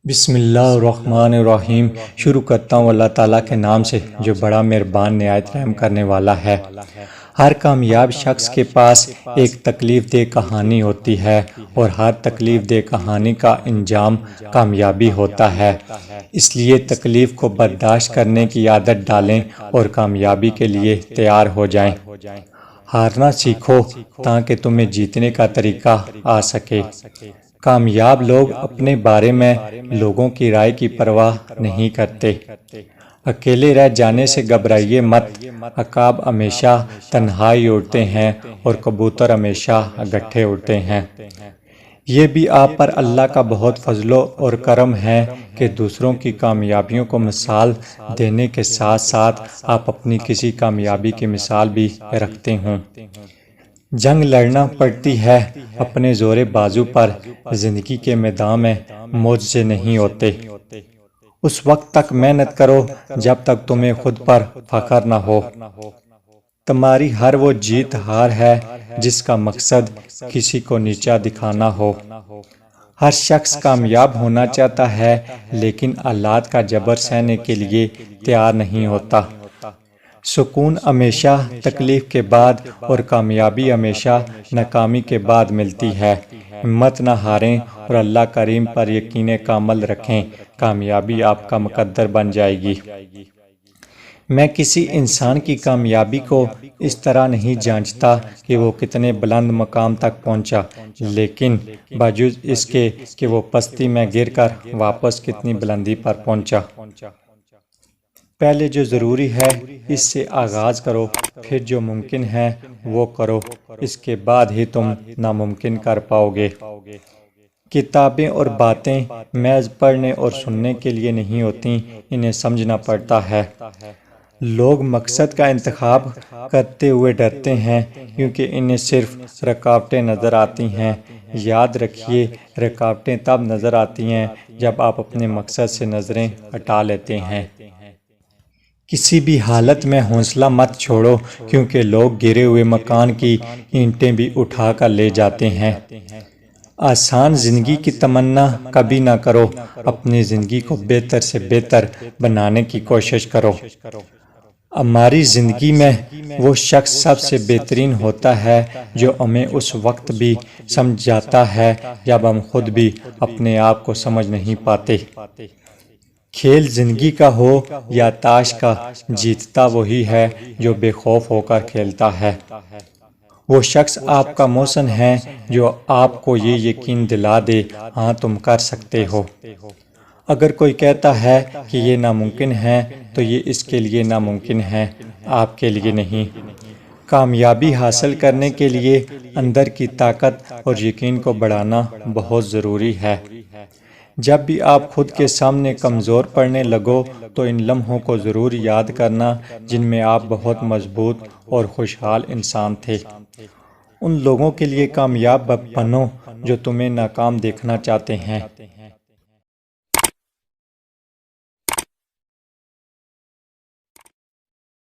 بسم اللہ الرحمن الرحیم۔ شروع کرتا ہوں اللہ تعالیٰ کے نام سے جو بڑا مہربان نہایت رحم کرنے والا ہے۔ ہر کامیاب شخص کے پاس ایک تکلیف دہ کہانی ہوتی ہے اور ہر تکلیف دہ کہانی کا انجام کامیابی ہوتا ہے۔ اس لیے تکلیف کو برداشت کرنے کی عادت ڈالیں اور کامیابی کے لیے تیار ہو جائیں۔ ہارنا سیکھو تاکہ تمہیں جیتنے کا طریقہ آ سکے۔ کامیاب لوگ اپنے بارے میں لوگوں کی رائے کی پرواہ نہیں کرتے۔ اکیلے رہ جانے سے گھبرائیے مت۔ عقاب ہمیشہ تنہائی اڑتے ہیں اور کبوتر ہمیشہ اکٹھے اڑتے ہیں۔ یہ بھی آپ پر اللہ کا بہت فضل اور کرم ہے کہ دوسروں کی کامیابیوں کو مثال دینے کے ساتھ ساتھ آپ اپنی کسی کامیابی کی مثال بھی رکھتے ہوں۔ جنگ لڑنا پڑتی ہے اپنے زور بازو پر۔ زندگی کے میدان میں معجزے نہیں ہوتے۔ اس وقت تک محنت کرو جب تک تمہیں خود پر فخر نہ ہو۔ تمہاری ہر وہ جیت ہار ہے جس کا مقصد کسی کو نیچا دکھانا ہو۔ ہر شخص کامیاب ہونا چاہتا ہے لیکن حالات کا جبر سہنے کے لیے تیار نہیں ہوتا۔ سکون ہمیشہ تکلیف کے بعد اور کامیابی ہمیشہ ناکامی کے بعد ملتی ہے۔ ہمت نہ ہاریں اور اللہ کریم پر یقین کامل رکھیں، کامیابی آپ کا مقدر بن جائے گی۔ میں کسی انسان کی کامیابی کو اس طرح نہیں جانچتا کہ وہ کتنے بلند مقام تک پہنچا، لیکن باوجود اس کے کہ وہ پستی میں گر کر واپس کتنی بلندی پر پہنچا۔ پہلے جو ضروری ہے اس سے آغاز کرو، پھر جو ممکن ہے وہ کرو، اس کے بعد ہی تم ناممکن کر پاؤ گے۔ کتابیں اور باتیں محض پڑھنے اور سننے کے لیے نہیں ہوتی، انہیں سمجھنا پڑتا ہے۔ لوگ مقصد کا انتخاب کرتے ہوئے ڈرتے ہیں کیونکہ انہیں صرف رکاوٹیں نظر آتی ہیں۔ یاد رکھیے، رکاوٹیں تب نظر آتی ہیں جب آپ اپنے مقصد سے نظریں ہٹا لیتے ہیں۔ کسی بھی حالت میں حوصلہ مت چھوڑو کیونکہ لوگ گرے ہوئے مکان کی اینٹیں بھی اٹھا کر لے جاتے ہیں۔ آسان زندگی کی تمنا کبھی نہ کرو، اپنی زندگی کو بہتر سے بہتر بنانے کی کوشش کرو۔ ہماری زندگی میں وہ شخص سب سے بہترین ہوتا ہے جو ہمیں اس وقت بھی سمجھاتا ہے جب ہم خود بھی اپنے آپ کو سمجھ نہیں پاتے۔ کھیل زندگی کا ہو یا تاش کا، جیتتا وہی ہے جو بے خوف ہو کر کھیلتا ہے۔ وہ شخص آپ کا محسن ہے جو آپ کو یہ یقین دلا دے ہاں تم کر سکتے ہو۔ اگر کوئی کہتا ہے کہ یہ ناممکن ہے تو یہ اس کے لیے ناممکن ہے، آپ کے لیے نہیں۔ کامیابی حاصل کرنے کے لیے اندر کی طاقت اور یقین کو بڑھانا بہت ضروری ہے۔ جب بھی آپ خود کے سامنے کمزور پڑنے لگو تو ان لمحوں کو ضرور یاد کرنا جن میں آپ بہت مضبوط اور خوشحال انسان تھے۔ ان لوگوں کے لیے کامیاب بنو جو تمہیں ناکام دیکھنا چاہتے ہیں۔